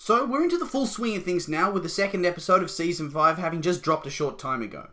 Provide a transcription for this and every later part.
So we're into the full swing of things now, with the second episode of Season 5 having just dropped a short time ago.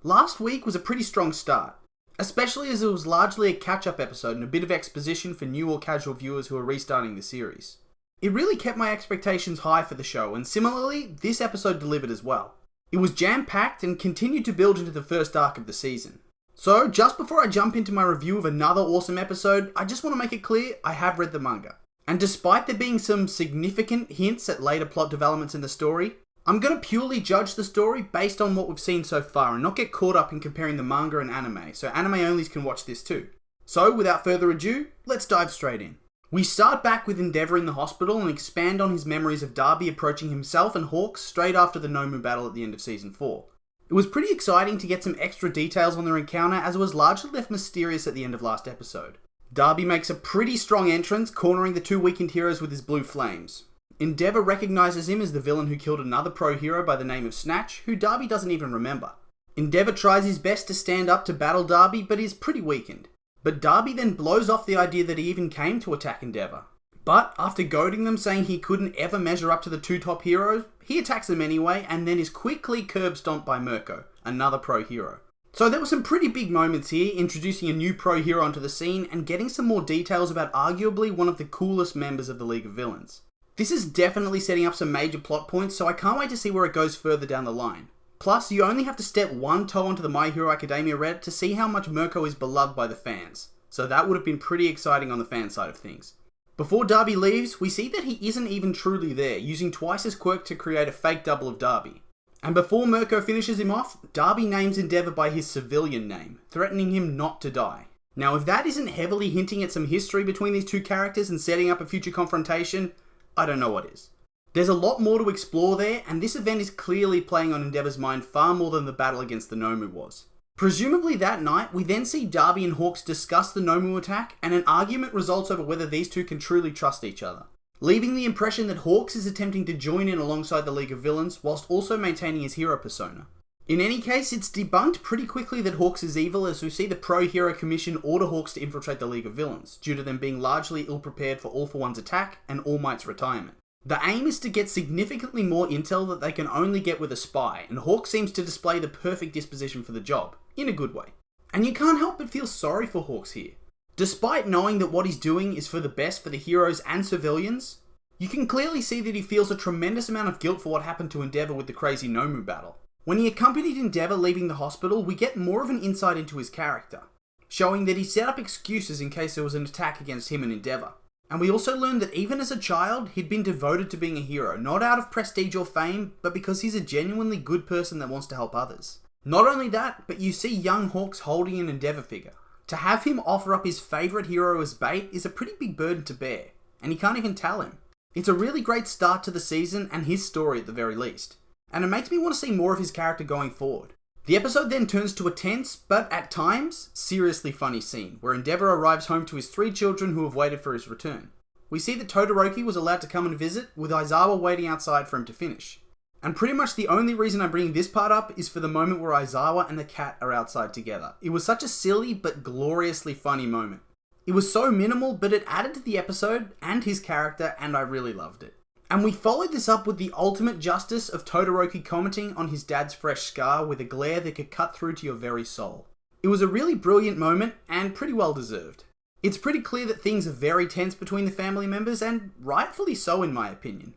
Last week was a pretty strong start, especially as it was largely a catch-up episode and a bit of exposition for new or casual viewers who are restarting the series. It really kept my expectations high for the show, and similarly, this episode delivered as well. It was jam-packed and continued to build into the first arc of the season. So, just before I jump into my review of another awesome episode, I just want to make it clear I have read the manga. And despite there being some significant hints at later plot developments in the story, I'm going to purely judge the story based on what we've seen so far and not get caught up in comparing the manga and anime, so anime onlys can watch this too. So, without further ado, let's dive straight in. We start back with Endeavor in the hospital and expand on his memories of Darby approaching himself and Hawks straight after the Nomu battle at the end of Season 4. It was pretty exciting to get some extra details on their encounter, as it was largely left mysterious at the end of last episode. Darby makes a pretty strong entrance, cornering the two weakened heroes with his blue flames. Endeavor recognizes him as the villain who killed another pro hero by the name of Snatch, who Darby doesn't even remember. Endeavor tries his best to stand up to battle Darby, but is pretty weakened. But Darby then blows off the idea that he even came to attack Endeavor. But after goading them, saying he couldn't ever measure up to the two top heroes, he attacks them anyway, and then is quickly curb stomped by Mirko, another pro hero. So there were some pretty big moments here, introducing a new pro hero onto the scene and getting some more details about arguably one of the coolest members of the League of Villains. This is definitely setting up some major plot points, so I can't wait to see where it goes further down the line. Plus, you only have to step one toe onto the My Hero Academia Reddit to see how much Mirko is beloved by the fans, so that would have been pretty exciting on the fan side of things. Before Darby leaves, we see that he isn't even truly there, using twice his quirk to create a fake double of Darby. And before Mirko finishes him off, Darby names Endeavor by his civilian name, threatening him not to die. Now, if that isn't heavily hinting at some history between these two characters and setting up a future confrontation, I don't know what is. There's a lot more to explore there, and this event is clearly playing on Endeavor's mind far more than the battle against the Nomu was. Presumably that night, we then see Darby and Hawks discuss the Nomu attack, and an argument results over whether these two can truly trust each other, leaving the impression that Hawks is attempting to join in alongside the League of Villains, whilst also maintaining his hero persona. In any case, it's debunked pretty quickly that Hawks is evil, as we see the Pro-Hero Commission order Hawks to infiltrate the League of Villains, due to them being largely ill-prepared for All For One's attack and All Might's retirement. The aim is to get significantly more intel that they can only get with a spy, and Hawks seems to display the perfect disposition for the job, in a good way. And you can't help but feel sorry for Hawks here. Despite knowing that what he's doing is for the best for the heroes and civilians, you can clearly see that he feels a tremendous amount of guilt for what happened to Endeavor with the crazy Nomu battle. When he accompanied Endeavor leaving the hospital, we get more of an insight into his character, showing that he set up excuses in case there was an attack against him and Endeavor. And we also learned that even as a child, he'd been devoted to being a hero, not out of prestige or fame, but because he's a genuinely good person that wants to help others. Not only that, but you see young Hawks holding an Endeavor figure. To have him offer up his favourite hero as bait is a pretty big burden to bear, and he can't even tell him. It's a really great start to the season, and his story at the very least. And it makes me want to see more of his character going forward. The episode then turns to a tense, but at times, seriously funny scene, where Endeavor arrives home to his 3 children who have waited for his return. We see that Todoroki was allowed to come and visit, with Aizawa waiting outside for him to finish. And pretty much the only reason I'm bringing this part up is for the moment where Aizawa and the cat are outside together. It was such a silly but gloriously funny moment. It was so minimal, but it added to the episode and his character, and I really loved it. And we followed this up with the ultimate justice of Todoroki commenting on his dad's fresh scar with a glare that could cut through to your very soul. It was a really brilliant moment, and pretty well deserved. It's pretty clear that things are very tense between the family members, and rightfully so in my opinion.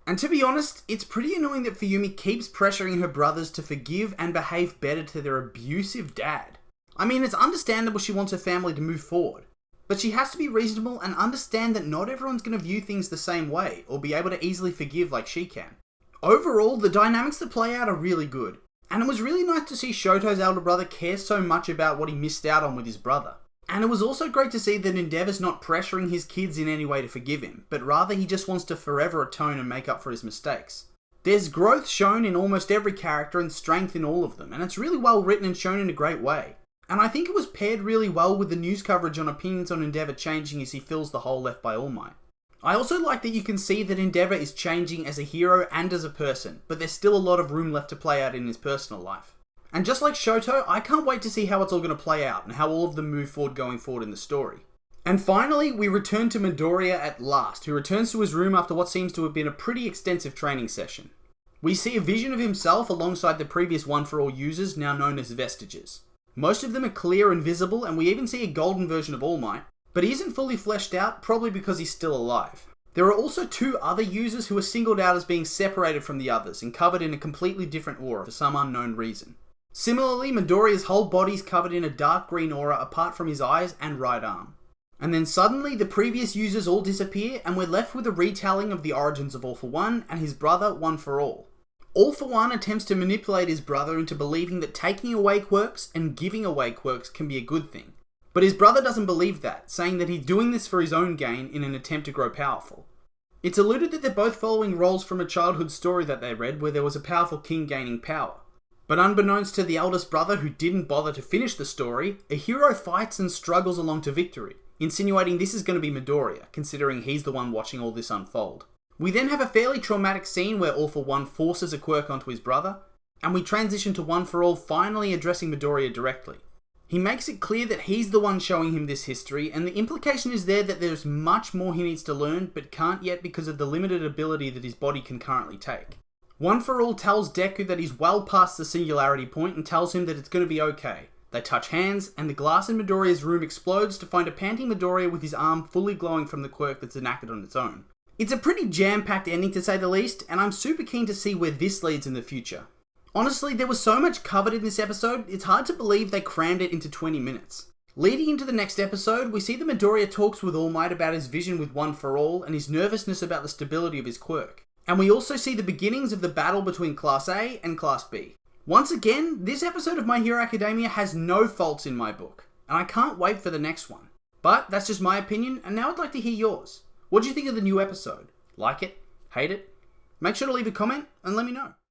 And to be honest, it's pretty annoying that Fuyumi keeps pressuring her brothers to forgive and behave better to their abusive dad. I mean, it's understandable she wants her family to move forward, but she has to be reasonable and understand that not everyone's going to view things the same way, or be able to easily forgive like she can. Overall, the dynamics that play out are really good, and it was really nice to see Shoto's elder brother care so much about what he missed out on with his brother. And it was also great to see that Endeavor's not pressuring his kids in any way to forgive him, but rather he just wants to forever atone and make up for his mistakes. There's growth shown in almost every character and strength in all of them, and it's really well written and shown in a great way. And I think it was paired really well with the news coverage on opinions on Endeavor changing as he fills the hole left by All Might. I also like that you can see that Endeavor is changing as a hero and as a person, but there's still a lot of room left to play out in his personal life. And just like Shoto, I can't wait to see how it's all going to play out and how all of them move forward going forward in the story. And finally, we return to Midoriya at last, who returns to his room after what seems to have been a pretty extensive training session. We see a vision of himself alongside the previous One For All users, now known as Vestiges. Most of them are clear and visible, and we even see a golden version of All Might, but he isn't fully fleshed out, probably because he's still alive. There are also 2 other users who are singled out as being separated from the others and covered in a completely different aura for some unknown reason. Similarly, Midoriya's whole body is covered in a dark green aura apart from his eyes and right arm. And then suddenly, the previous users all disappear, and we're left with a retelling of the origins of All For One and his brother, One For All. All For One attempts to manipulate his brother into believing that taking away quirks and giving away quirks can be a good thing. But his brother doesn't believe that, saying that he's doing this for his own gain in an attempt to grow powerful. It's alluded that they're both following roles from a childhood story that they read where there was a powerful king gaining power. But unbeknownst to the eldest brother who didn't bother to finish the story, a hero fights and struggles along to victory, insinuating this is going to be Midoriya, considering he's the one watching all this unfold. We then have a fairly traumatic scene where All For One forces a quirk onto his brother, and we transition to One For All finally addressing Midoriya directly. He makes it clear that he's the one showing him this history, and the implication is there that there's much more he needs to learn, but can't yet because of the limited ability that his body can currently take. One For All tells Deku that he's well past the singularity point and tells him that it's going to be okay. They touch hands, and the glass in Midoriya's room explodes to find a panting Midoriya with his arm fully glowing from the quirk that's enacted on its own. It's a pretty jam-packed ending to say the least, and I'm super keen to see where this leads in the future. Honestly, there was so much covered in this episode, it's hard to believe they crammed it into 20 minutes. Leading into the next episode, we see that Midoriya talks with All Might about his vision with One For All and his nervousness about the stability of his quirk. And we also see the beginnings of the battle between Class A and Class B. Once again, this episode of My Hero Academia has no faults in my book, and I can't wait for the next one. But that's just my opinion, and now I'd like to hear yours. What do you think of the new episode? Like it? Hate it? Make sure to leave a comment and let me know.